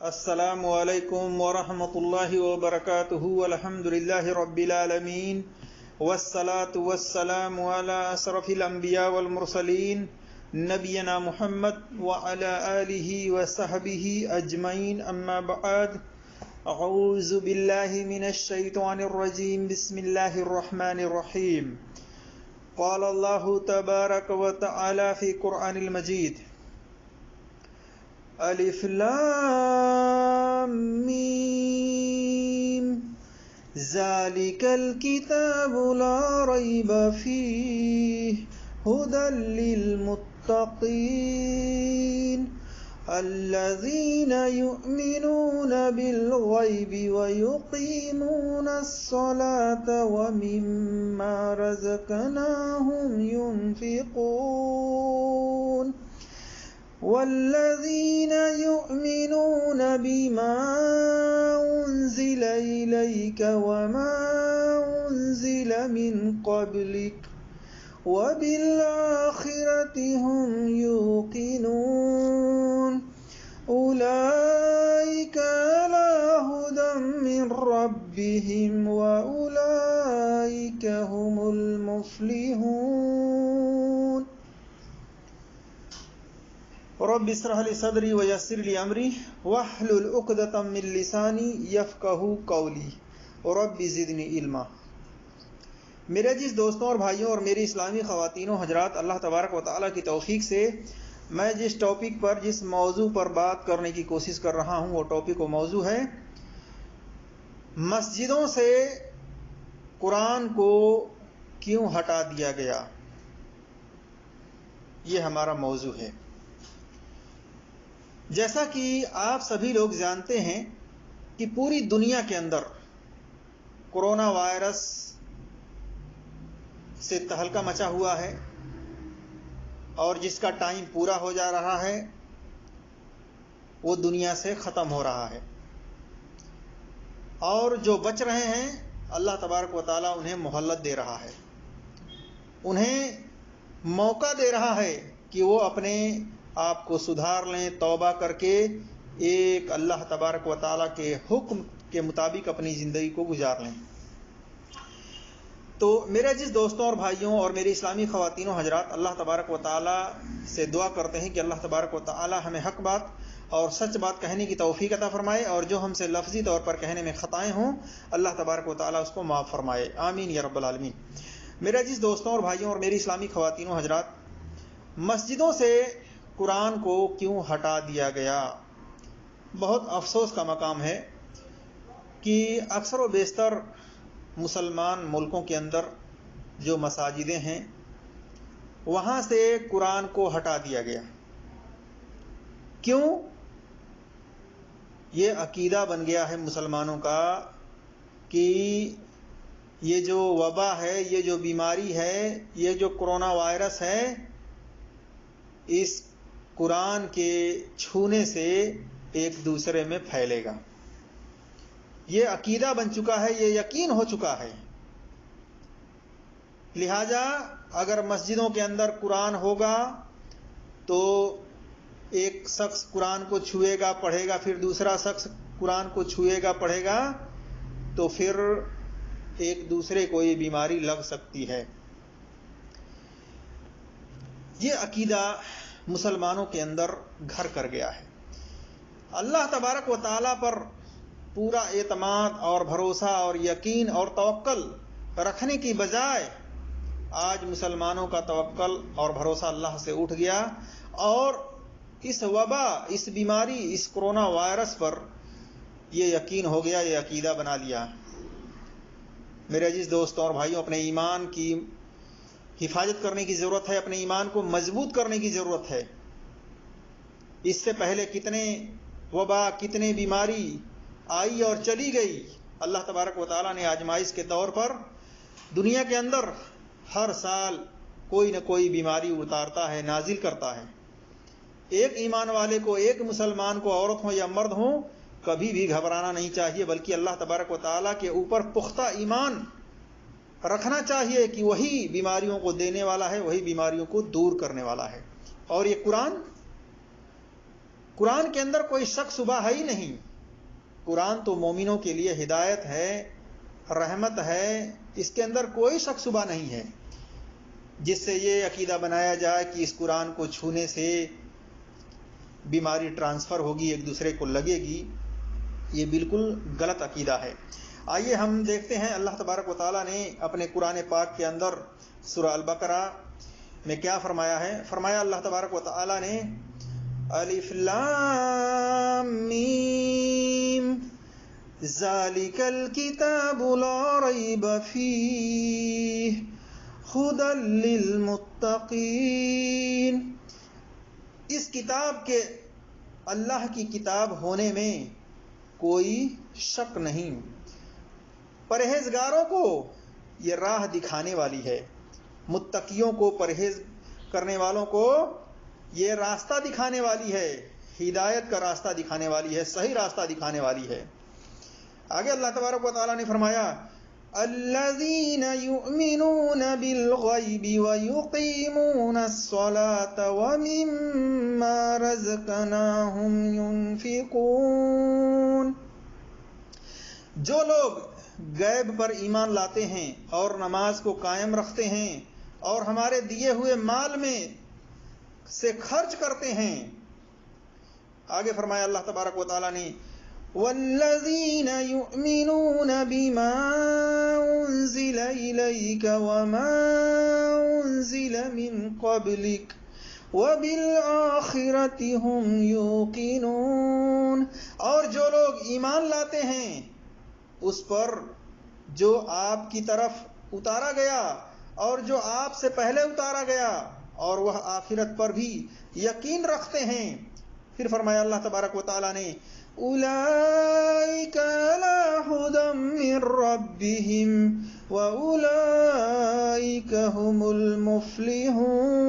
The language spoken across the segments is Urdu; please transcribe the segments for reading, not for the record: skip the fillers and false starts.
السلام علیکم ورحمۃ اللہ وبرکاتہ الحمد للہ رب العالمین والصلاة والسلام علی اشرف الانبیاء والمرسلین نبینا محمد وعلی آلہ وصحبہ اجمعین اما بعد اعوذ باللہ من الشیطان الرجیم بسم اللہ الرحمن الرحیم قال اللہ تبارک وتعالی فی قرآن المجید الف لام میم ذالک الکتاب لا ریب فیہ ھدی للمتقین الذین یؤمنون بالغیب ویقیمون الصلاة ومما رزقناہم ينفقون والذین یؤمنون بما انزل الیک وما انزل من قبلک وبالآخرة هم يوقنون أولئك على هدى من ربهم وأولئك هم المفلحون رب اشرح لي صدري ويسر لي أمري واحلل عقدة من لساني يفقهوا قولي رب زدني علما۔ میرے عزیز دوستوں اور بھائیوں اور میری اسلامی خواتین و حضرات، اللہ تبارک و تعالیٰ کی توفیق سے میں جس ٹاپک پر جس موضوع پر بات کرنے کی کوشش کر رہا ہوں وہ ٹاپک و موضوع ہے مسجدوں سے قرآن کو کیوں ہٹا دیا گیا۔ یہ ہمارا موضوع ہے۔ جیسا کہ آپ سبھی لوگ جانتے ہیں کہ پوری دنیا کے اندر کورونا وائرس سے تہلکہ مچا ہوا ہے اور جس کا ٹائم پورا ہو جا رہا ہے وہ دنیا سے ختم ہو رہا ہے، اور جو بچ رہے ہیں اللہ تبارک و تعالیٰ انہیں مہلت دے رہا ہے، انہیں موقع دے رہا ہے کہ وہ اپنے آپ کو سدھار لیں، توبہ کر کے ایک اللہ تبارک و تعالیٰ کے حکم کے مطابق اپنی زندگی کو گزار لیں۔ تو میرے عزیز دوستوں اور بھائیوں اور میری اسلامی خواتین و حضرات، اللہ تبارک و تعالیٰ سے دعا کرتے ہیں کہ اللہ تبارک و تعالیٰ ہمیں حق بات اور سچ بات کہنے کی توفیق عطا فرمائے، اور جو ہم سے لفظی طور پر کہنے میں خطائیں ہوں اللہ تبارک و تعالیٰ اس کو معاف فرمائے، آمین یا رب العالمین۔ میرے عزیز دوستوں اور بھائیوں اور میری اسلامی خواتین و حضرات، مسجدوں سے قرآن کو کیوں ہٹا دیا گیا؟ بہت افسوس کا مقام ہے کہ اکثر و بیشتر مسلمان ملکوں کے اندر جو مساجدیں ہیں وہاں سے قرآن کو ہٹا دیا گیا۔ کیوں؟ یہ عقیدہ بن گیا ہے مسلمانوں کا کہ یہ جو وبا ہے، یہ جو بیماری ہے، یہ جو کورونا وائرس ہے، اس قرآن کے چھونے سے ایک دوسرے میں پھیلے گا۔ یہ عقیدہ بن چکا ہے، یہ یقین ہو چکا ہے۔ لہذا اگر مسجدوں کے اندر قرآن ہوگا تو ایک شخص قرآن کو چھوئے گا، پڑھے گا، پھر دوسرا شخص قرآن کو چھوئے گا، پڑھے گا، تو پھر ایک دوسرے کو یہ بیماری لگ سکتی ہے۔ یہ عقیدہ مسلمانوں کے اندر گھر کر گیا ہے۔ اللہ تبارک و تعالیٰ پر پورا اعتماد اور بھروسہ اور یقین اور توکل رکھنے کی بجائے آج مسلمانوں کا توکل اور بھروسہ اللہ سے اٹھ گیا، اور اس وبا، اس بیماری، اس کورونا وائرس پر یہ یقین ہو گیا، یہ عقیدہ بنا لیا۔ میرے عزیز دوستوں اور بھائیوں، اپنے ایمان کی حفاظت کرنے کی ضرورت ہے، اپنے ایمان کو مضبوط کرنے کی ضرورت ہے۔ اس سے پہلے کتنے وبا، کتنے بیماری آئی اور چلی گئی۔ اللہ تبارک و تعالیٰ نے آزمائش کے طور پر دنیا کے اندر ہر سال کوئی نہ کوئی بیماری اتارتا ہے، نازل کرتا ہے۔ ایک ایمان والے کو، ایک مسلمان کو، عورت ہو یا مرد ہو، کبھی بھی گھبرانا نہیں چاہیے، بلکہ اللہ تبارک و تعالیٰ کے اوپر پختہ ایمان رکھنا چاہیے کہ وہی بیماریوں کو دینے والا ہے، وہی بیماریوں کو دور کرنے والا ہے۔ اور یہ قرآن کے اندر کوئی شک شبہ ہے ہی نہیں. قرآن تو مومنوں کے لیے ہدایت ہے، رحمت ہے، اس کے اندر کوئی شک شبہ نہیں ہے. جس سے یہ عقیدہ بنایا جائے کہ اس قرآن کو چھونے سے بیماری ٹرانسفر ہوگی، ایک دوسرے کو لگے گی، یہ بالکل غلط عقیدہ ہے. آئیے ہم دیکھتے ہیں اللہ تبارک و تعالیٰ نے اپنے قرآن پاک کے اندر سورہ البقرہ میں کیا فرمایا ہے. فرمایا اللہ تبارک و تعالیٰ نے الف لام میم ذالک الکتاب لا ریب فیہ ھدی للمتقین. اس کتاب کے اللہ کی کتاب ہونے میں کوئی شک نہیں، پرہیزگاروں کو یہ راہ دکھانے والی ہے، متقیوں کو، پرہیز کرنے والوں کو یہ راستہ دکھانے والی ہے، ہدایت کا راستہ دکھانے والی ہے، صحیح راستہ دکھانے والی ہے. آگے اللہ تبارک و تعالیٰ نے فرمایا الذین یؤمنون بالغیب ویقیمون الصلاة ومما رزقناہم ینفقون. جو لوگ غیب پر ایمان لاتے ہیں اور نماز کو قائم رکھتے ہیں اور ہمارے دیے ہوئے مال میں سے خرچ کرتے ہیں. آگے فرمایا اللہ تبارک و تعالیٰ نے والذین یؤمنون بما انزل الیک وما انزل من قبلک وبالآخرۃ هم یوقنون. اور جو لوگ ایمان لاتے ہیں اس پر جو آپ کی طرف اتارا گیا اور جو آپ سے پہلے اتارا گیا، اور وہ آخرت پر بھی یقین رکھتے ہیں. پھر فرمایا اللہ تبارک و تعالیٰ نے اولئک علی ھدی من ربہم واولئک ھم المفلحون.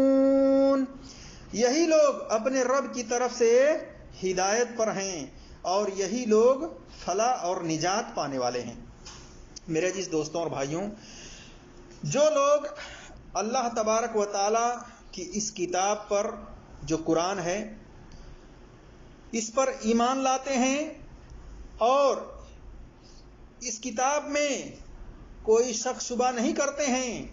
یہی لوگ اپنے رب کی طرف سے ہدایت پر ہیں اور یہی لوگ فلاح اور نجات پانے والے ہیں. میرے عزیز دوستوں اور بھائیوں، جو لوگ اللہ تبارک و تعالی کی اس کتاب پر جو قرآن ہے اس پر ایمان لاتے ہیں اور اس کتاب میں کوئی شک شبہ نہیں کرتے ہیں،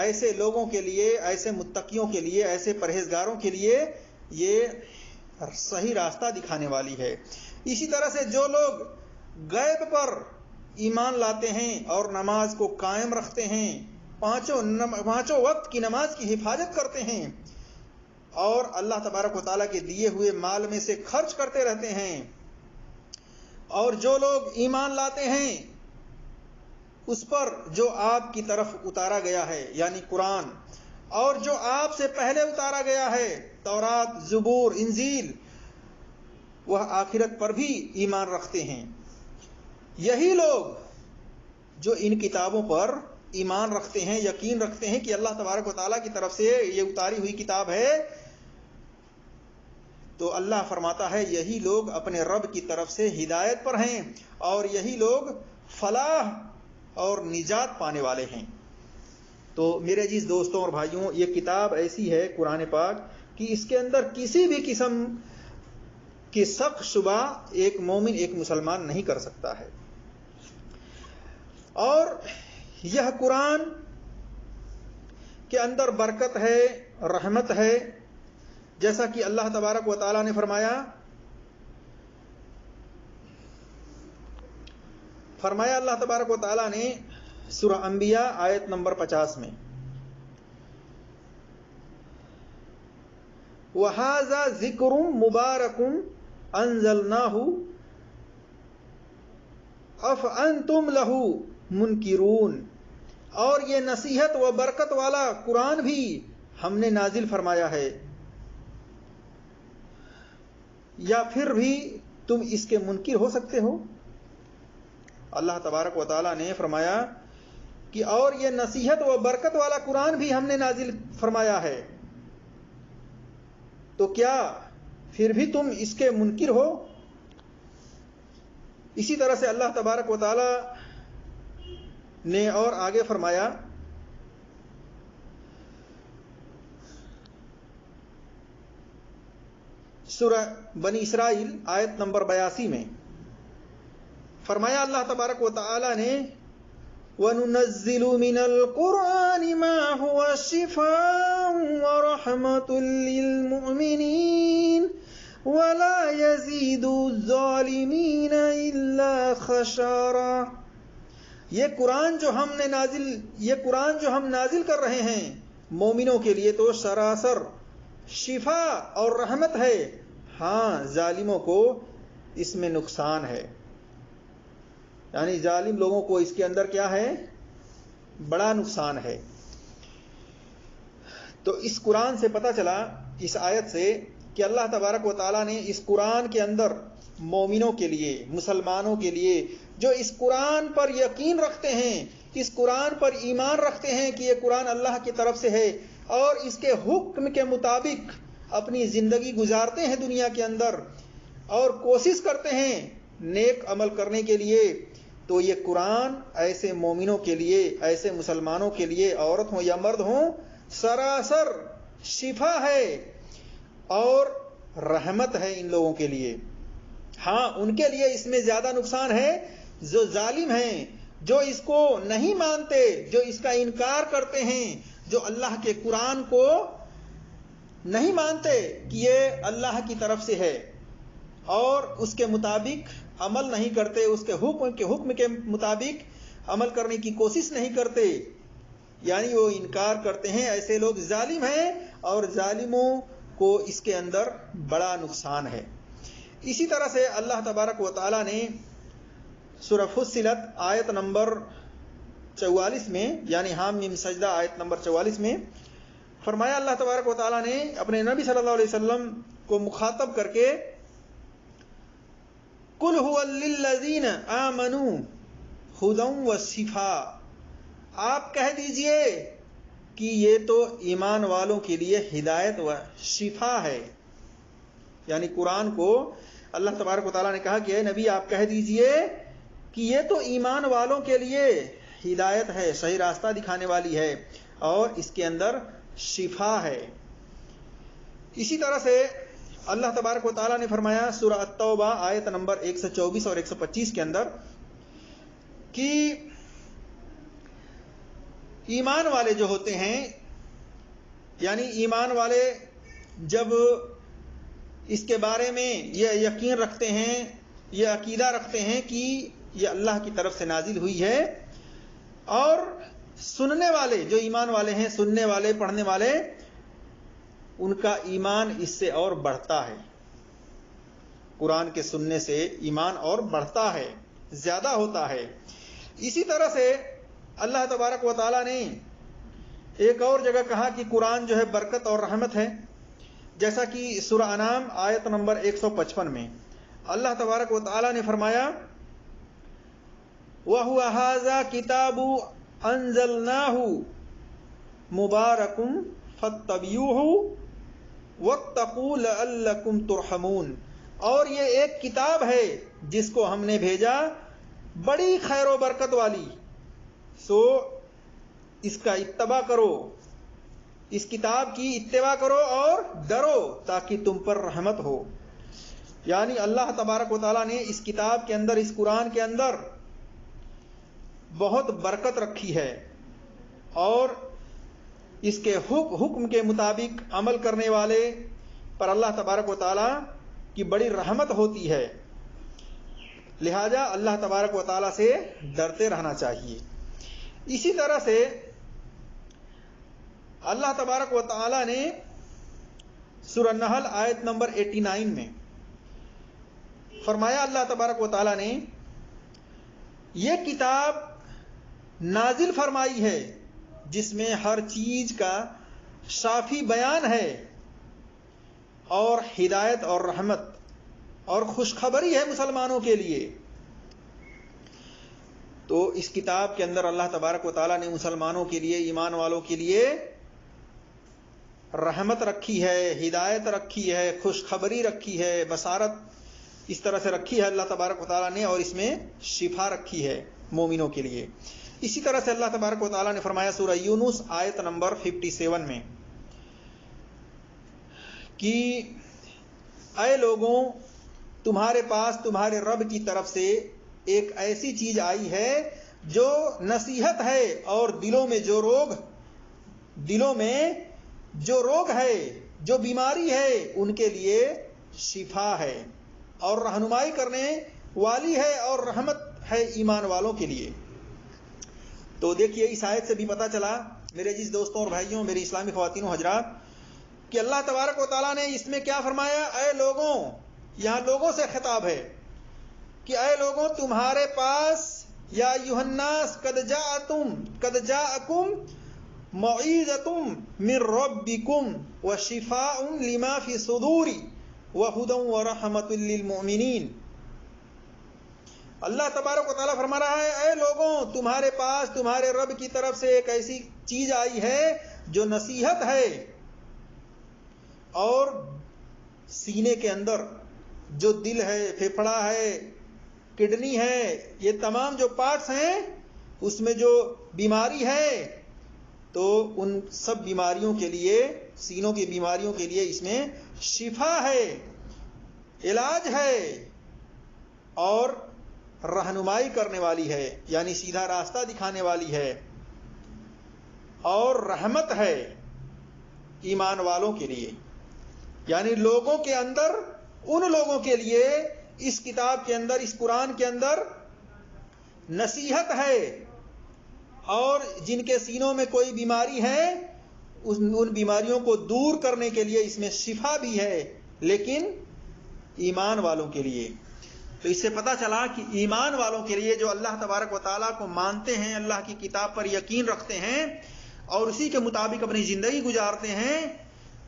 ایسے لوگوں کے لیے، ایسے متقیوں کے لیے، ایسے پرہیزگاروں کے لیے یہ صحیح راستہ دکھانے والی ہے. اسی طرح سے جو لوگ غیب پر ایمان لاتے ہیں اور نماز کو قائم رکھتے ہیں، پانچوں وقت کی نماز کی حفاظت کرتے ہیں اور اللہ تبارک و تعالیٰ کے دیے ہوئے مال میں سے خرچ کرتے رہتے ہیں، اور جو لوگ ایمان لاتے ہیں اس پر جو آپ کی طرف اتارا گیا ہے یعنی قرآن، اور جو آپ سے پہلے اتارا گیا ہے تورات، زبور، انجیل، وہ آخرت پر بھی ایمان رکھتے ہیں. یہی لوگ جو ان کتابوں پر ایمان رکھتے ہیں، یقین رکھتے ہیں کہ اللہ تبارک و تعالیٰ کی طرف سے یہ اتاری ہوئی کتاب ہے، تو اللہ فرماتا ہے یہی لوگ اپنے رب کی طرف سے ہدایت پر ہیں اور یہی لوگ فلاح اور نجات پانے والے ہیں. تو میرے عزیز دوستوں اور بھائیوں، یہ کتاب ایسی ہے قرآن پاک کہ اس کے اندر کسی بھی قسم کی شک شبہ ایک مومن، ایک مسلمان نہیں کر سکتا ہے. اور یہ قرآن کے اندر برکت ہے، رحمت ہے، جیسا کہ اللہ تبارک و تعالیٰ نے فرمایا اللہ تبارک و تعالیٰ نے سورہ انبیاء آیت نمبر 50 میں وَهَذَا ذِكْرٌ مُبَارَكٌ أَنزَلْنَاهُ أَفَأَنْتُمْ لَهُ مُنْكِرُونَ. اور یہ نصیحت و برکت والا قرآن بھی ہم نے نازل فرمایا ہے، یا پھر بھی تم اس کے منکر ہو سکتے ہو. اللہ تبارک و تعالیٰ نے فرمایا کہ اور یہ نصیحت و برکت والا قرآن بھی ہم نے نازل فرمایا ہے، تو کیا پھر بھی تم اس کے منکر ہو؟ اسی طرح سے اللہ تبارک و تعالیٰ نے اور آگے فرمایا سورہ بنی اسرائیل آیت نمبر 82 میں فرمایا اللہ تبارک و تعالی نے وَنُنَزِّلُ مِنَ الْقُرْآنِ مَا هُوَ شِفَاءٌ وَرَحْمَةٌ لِّلْمُؤْمِنِينَ وَلَا يَزِيدُ الظَّالِمِينَ إِلَّا خَسَارًا۔ یہ قرآن جو ہم نازل کر رہے ہیں مومنوں کے لیے تو سراسر شفا اور رحمت ہے، ہاں ظالموں کو اس میں نقصان ہے، یعنی ظالم لوگوں کو اس کے اندر کیا ہے؟ بڑا نقصان ہے۔ تو اس قرآن سے پتہ چلا، اس آیت سے، کہ اللہ تبارک و تعالیٰ نے اس قرآن کے اندر مومنوں کے لیے، مسلمانوں کے لیے جو اس قرآن پر یقین رکھتے ہیں، اس قرآن پر ایمان رکھتے ہیں کہ یہ قرآن اللہ کی طرف سے ہے اور اس کے حکم کے مطابق اپنی زندگی گزارتے ہیں دنیا کے اندر اور کوشش کرتے ہیں نیک عمل کرنے کے لیے، تو یہ قرآن ایسے مومنوں کے لیے، ایسے مسلمانوں کے لیے، عورت ہوں یا مرد ہوں، سراسر شفا ہے اور رحمت ہے ان لوگوں کے لیے۔ ہاں ان کے لیے اس میں زیادہ نقصان ہے جو ظالم ہیں، جو اس کو نہیں مانتے، جو اس کا انکار کرتے ہیں، جو اللہ کے قرآن کو نہیں مانتے کہ یہ اللہ کی طرف سے ہے اور اس کے مطابق عمل نہیں کرتے، اس کے حکم کے مطابق عمل کرنے کی کوشش نہیں کرتے، یعنی وہ انکار کرتے ہیں، ایسے لوگ ظالم ہیں اور ظالموں کو اس کے اندر بڑا نقصان ہے۔ اسی طرح سے اللہ تبارک و تعالیٰ نے سورہ فصلت آیت نمبر 44 میں، یعنی حام میم سجدہ آیت نمبر 44 میں فرمایا، اللہ تبارک و تعالیٰ نے اپنے نبی صلی اللہ علیہ وسلم کو مخاطب کر کے قُلْ هُوَ لِلَّذِينَ آمَنُوا هُدًى وَشِفَاءً، آپ کہہ دیجئے کہ یہ تو ایمان والوں کے لیے ہدایت و شفا ہے، یعنی قرآن کو اللہ تبارک و تعالیٰ نے کہا کہ اے نبی آپ کہہ دیجئے کہ یہ تو ایمان والوں کے لیے ہدایت ہے، صحیح راستہ دکھانے والی ہے اور اس کے اندر شفا ہے۔ اسی طرح سے اللہ تبارک و تعالیٰ نے فرمایا سورہ التوبہ آیت نمبر 124 اور 125 کے اندر کہ ایمان والے جو ہوتے ہیں، یعنی ایمان والے جب اس کے بارے میں یہ یقین رکھتے ہیں، یہ عقیدہ رکھتے ہیں کہ یہ اللہ کی طرف سے نازل ہوئی ہے، اور سننے والے جو ایمان والے ہیں، سننے والے، پڑھنے والے، ان کا ایمان اس سے اور بڑھتا ہے، قرآن کے سننے سے ایمان اور بڑھتا ہے، زیادہ ہوتا ہے۔ اسی طرح سے اللہ تبارک و تعالیٰ نے ایک اور جگہ کہا کہ قرآن جو ہے برکت اور رحمت ہے، جیسا کہ سورہ انعام آیت نمبر 155 میں اللہ تبارک و تعالیٰ نے فرمایا وَهُوَ هَذَا كِتَابُ أَنزَلْنَاهُ مُبَارَكٌ فَاتَّبِعُوهُ وَاتَّقُوا لَعَلَّكُمْ تُرْحَمُونَ، اور یہ ایک کتاب ہے جس کو ہم نے بھیجا بڑی خیر و برکت والی، سو اس کا اتباع کرو، اس کتاب کی اتباع کرو اور ڈرو تاکہ تم پر رحمت ہو۔ یعنی اللہ تبارک و تعالیٰ نے اس کتاب کے اندر، اس قرآن کے اندر بہت برکت رکھی ہے اور اس کے حکم کے مطابق عمل کرنے والے پر اللہ تبارک و تعالیٰ کی بڑی رحمت ہوتی ہے، لہذا اللہ تبارک و تعالیٰ سے ڈرتے رہنا چاہیے۔ اسی طرح سے اللہ تبارک و تعالیٰ نے سورہ نحل آیت نمبر 89 میں فرمایا، اللہ تبارک و تعالیٰ نے یہ کتاب نازل فرمائی ہے جس میں ہر چیز کا شافی بیان ہے اور ہدایت اور رحمت اور خوشخبری ہے مسلمانوں کے لیے۔ تو اس کتاب کے اندر اللہ تبارک و تعالیٰ نے مسلمانوں کے لیے، ایمان والوں کے لیے رحمت رکھی ہے، ہدایت رکھی ہے، خوشخبری رکھی ہے، بصارت اس طرح سے رکھی ہے اللہ تبارک و تعالیٰ نے، اور اس میں شفا رکھی ہے مومنوں کے لیے۔ اسی طرح سے اللہ تبارک و تعالیٰ نے فرمایا سورہ یونس آیت نمبر 57 میں کہ اے لوگوں تمہارے پاس تمہارے رب کی طرف سے ایک ایسی چیز آئی ہے جو نصیحت ہے اور دلوں میں جو روگ ہے، جو بیماری ہے، ان کے لیے شفا ہے اور رہنمائی کرنے والی ہے اور رحمت ہے ایمان والوں کے لیے۔ تو دیکھیے اس آیت سے بھی پتہ چلا میرے عزیز دوستوں اور بھائیوں، میری اسلامی خواتین و حضرات، کہ اللہ تبارک و تعالیٰ نے اس میں کیا فرمایا؟ اے لوگوں، یہاں لوگوں سے خطاب ہے کہ اے لوگوں تمہارے پاس یا ایھا الناس قد جاءکم موعظۃ من ربکم وشفاء لما فی الصدور وہدی ورحمۃ للمؤمنین۔ اللہ تبارک و تعالیٰ فرما رہا ہے اے لوگوں تمہارے پاس تمہارے رب کی طرف سے ایک ایسی چیز آئی ہے جو نصیحت ہے، اور سینے کے اندر جو دل ہے، پھیپھڑا ہے، کڈنی ہے، یہ تمام جو پارٹس ہیں اس میں جو بیماری ہے تو ان سب بیماریوں کے لیے، سینوں کی بیماریوں کے لیے اس میں شفا ہے، علاج ہے اور رہنمائی کرنے والی ہے، یعنی سیدھا راستہ دکھانے والی ہے، اور رحمت ہے ایمان والوں کے لیے، یعنی لوگوں کے اندر، ان لوگوں کے لیے اس کتاب کے اندر، اس قرآن کے اندر نصیحت ہے، اور جن کے سینوں میں کوئی بیماری ہے ان بیماریوں کو دور کرنے کے لیے اس میں شفا بھی ہے، لیکن ایمان والوں کے لیے۔ تو اس سے پتہ چلا کہ ایمان والوں کے لیے جو اللہ تبارک و تعالیٰ کو مانتے ہیں، اللہ کی کتاب پر یقین رکھتے ہیں اور اسی کے مطابق اپنی زندگی گزارتے ہیں،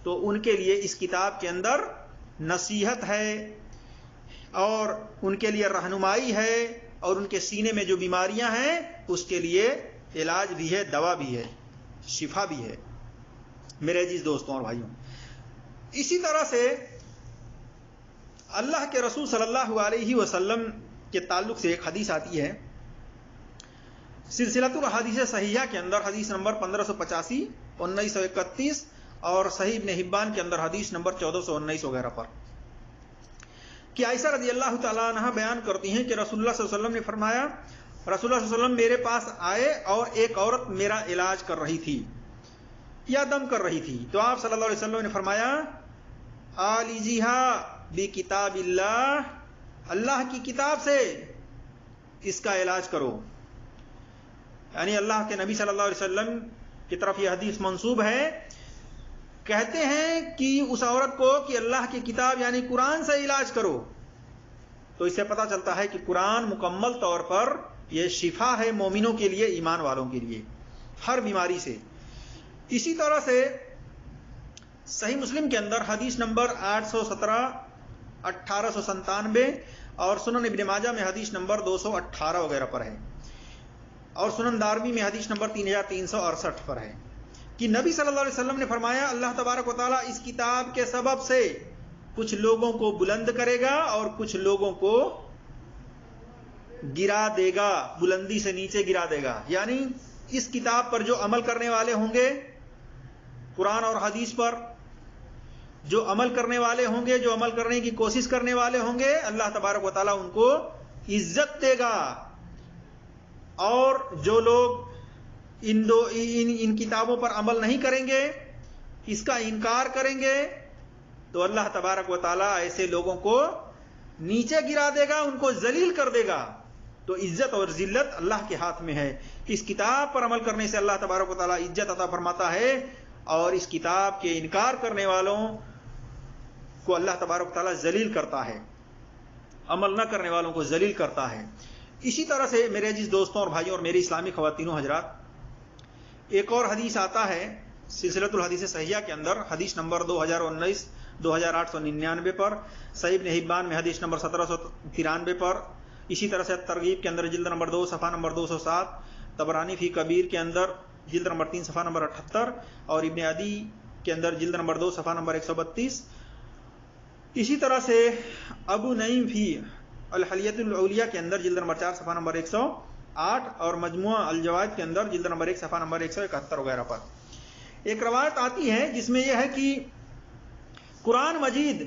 تو ان کے لیے اس کتاب کے اندر نصیحت ہے اور ان کے لیے رہنمائی ہے، اور ان کے سینے میں جو بیماریاں ہیں اس کے لیے علاج بھی ہے، دوا بھی ہے، شفا بھی ہے میرے عزیز دوستوں اور بھائیوں۔ اسی طرح سے اللہ کے رسول صلی اللہ علیہ وسلم کے تعلق سے ایک حدیث آتی ہے سلسلۃ الحدیث صحیحہ کے اندر، حدیث نمبر 1585، 1931 اور صحیح ابن حبان کے اندر حدیث نمبر 1419 وغیرہ پر، کہ عائشہ رضی اللہ تعالیٰ عنہ بیان کرتی ہیں کہ رسول اللہ صلی اللہ علیہ وسلم نے فرمایا، رسول اللہ صلی اللہ علیہ وسلم میرے پاس آئے اور ایک عورت میرا علاج کر رہی تھی یا دم کر رہی تھی، تو آپ صلی اللہ علیہ وسلم نے فرمایا عالجیہا بکتاب اللہ کی کتاب سے اس کا علاج کرو، یعنی اللہ کے نبی صلی اللہ علیہ وسلم کی طرف یہ حدیث منسوب ہے، کہتے ہیں کہ اس عورت کو کہ اللہ کی کتاب یعنی قرآن سے علاج کرو۔ تو اس سے پتہ چلتا ہے کہ قرآن مکمل طور پر یہ شفا ہے مومنوں کے لیے، ایمان والوں کے لیے، ہر بیماری سے۔ اسی طرح سے صحیح مسلم کے اندر حدیث نمبر 817، 1897 اور سنن ابن ماجہ میں حدیث نمبر 218 وغیرہ پر ہے، اور سنن دارمی میں حدیث نمبر 3368 پر ہے کہ نبی صلی اللہ علیہ وسلم نے فرمایا اللہ تبارک و تعالیٰ اس کتاب کے سبب سے کچھ لوگوں کو بلند کرے گا اور کچھ لوگوں کو گرا دے گا، بلندی سے نیچے گرا دے گا، یعنی اس کتاب پر جو عمل کرنے والے ہوں گے، قرآن اور حدیث پر جو عمل کرنے والے ہوں گے، جو عمل کرنے کی کوشش کرنے والے ہوں گے، اللہ تبارک و تعالیٰ ان کو عزت دے گا، اور جو لوگ ان کتابوں پر عمل نہیں کریں گے، اس کا انکار کریں گے، تو اللہ تبارک و تعالیٰ ایسے لوگوں کو نیچے گرا دے گا، ان کو ذلیل کر دے گا۔ تو عزت اور ذلت اللہ کے ہاتھ میں ہے، اس کتاب پر عمل کرنے سے اللہ تبارک و تعالیٰ عزت عطا فرماتا ہے، اور اس کتاب کے انکار کرنے والوں کو اللہ تبارک و تعالیٰ ذلیل کرتا ہے، عمل نہ کرنے والوں کو ذلیل کرتا ہے۔ اسی طرح سے میرے عزیز دوستوں اور بھائیوں اور میری اسلامی خواتین و حضرات، ایک اور حدیث آتا ہے سلسلۃ الحدیث صحیحہ کے اندر، حدیث نمبر 2019، 2899 پر، صحیح ابن حبان میں حدیث نمبر 1793 پر، اسی طرح سے ترغیب کے اندر جلد نمبر 2 صفحہ نمبر 207، طبرانی فی کبیر کے اندر جلد نمبر 3 صفحہ نمبر 78، اور ابن عدی کے اندر جلد نمبر 2 صفحہ نمبر 132، اسی طرح سے ابو نعیم فی الحلیۃ العلیہ کے اندر جلد نمبر 4 صفحہ نمبر 108، اور مجموعہ الجوائد کے اندر جلد نمبر 1 صفحہ نمبر 171 وغیرہ پر ایک روایت آتی ہے جس میں یہ ہے کہ قرآن مجید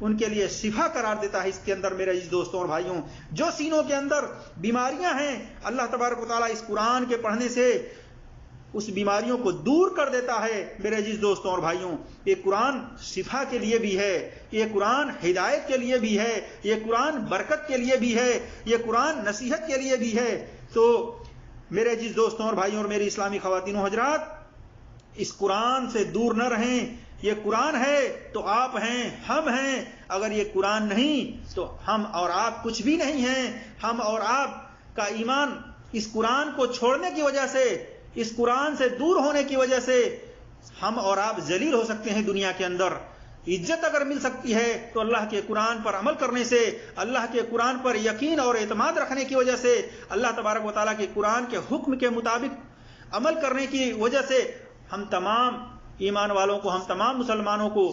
ان کے لیے شفا قرار دیتا ہے اس کے اندر۔ میرے عزیز دوستوں اور بھائیوں، جو سینوں کے اندر بیماریاں ہیں، اللہ تبارک و تعالیٰ اس قرآن کے پڑھنے سے اس بیماریوں کو دور کر دیتا ہے۔ میرے عزیز دوستوں اور بھائیوں، یہ قرآن شفا کے لیے بھی ہے، یہ قرآن ہدایت کے لیے بھی ہے، یہ قرآن برکت کے لیے بھی ہے، یہ قرآن نصیحت کے لیے بھی ہے۔ تو میرے عزیز دوستوں اور بھائیوں اور میری اسلامی خواتین و حضرات، اس قرآن سے دور نہ رہیں۔ یہ قرآن ہے تو آپ ہیں، ہم ہیں۔ اگر یہ قرآن نہیں تو ہم اور آپ کچھ بھی نہیں ہیں۔ ہم اور آپ کا ایمان اس قرآن کو چھوڑنے کی وجہ سے، اس قرآن سے دور ہونے کی وجہ سے ہم اور آپ ذلیل ہو سکتے ہیں دنیا کے اندر۔ عزت اگر مل سکتی ہے تو اللہ کے قرآن پر عمل کرنے سے، اللہ کے قرآن پر یقین اور اعتماد رکھنے کی وجہ سے، اللہ تبارک و تعالیٰ کے قرآن کے حکم کے مطابق عمل کرنے کی وجہ سے ہم تمام ایمان والوں کو، ہم تمام مسلمانوں کو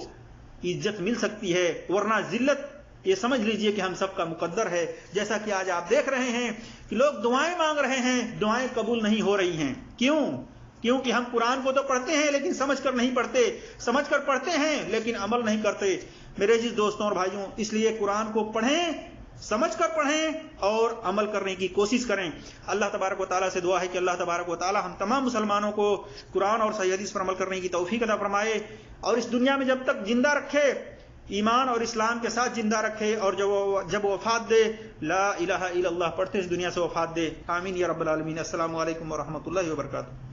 عزت مل سکتی ہے۔ ورنہ ذلت یہ سمجھ لیجئے کہ ہم سب کا مقدر ہے۔ جیسا کہ آج آپ دیکھ رہے ہیں کہ لوگ دعائیں مانگ رہے ہیں، دعائیں قبول نہیں ہو رہی ہیں۔ کیونکہ ہم قرآن کو تو پڑھتے ہیں لیکن سمجھ کر نہیں پڑھتے، سمجھ کر پڑھتے ہیں لیکن عمل نہیں کرتے۔ میرے عزیز دوستوں اور بھائیوں، اس لیے قرآن کو پڑھیں، سمجھ کر پڑھیں اور عمل کرنے کی کوشش کریں۔ اللہ تبارک و تعالیٰ سے دعا ہے کہ اللہ تبارک و تعالیٰ ہم تمام مسلمانوں کو قرآن اور صحیح حدیث پر عمل کرنے کی توفیق عطا فرمائے، اور اس دنیا میں جب تک زندہ رکھے، ایمان اور اسلام کے ساتھ زندہ رکھے، اور جب وفات دے لا الہ الا اللہ پڑھتے اس دنیا سے وفات دے۔ آمین یا رب العالمین۔ السلام علیکم ورحمۃ اللہ وبرکاتہ۔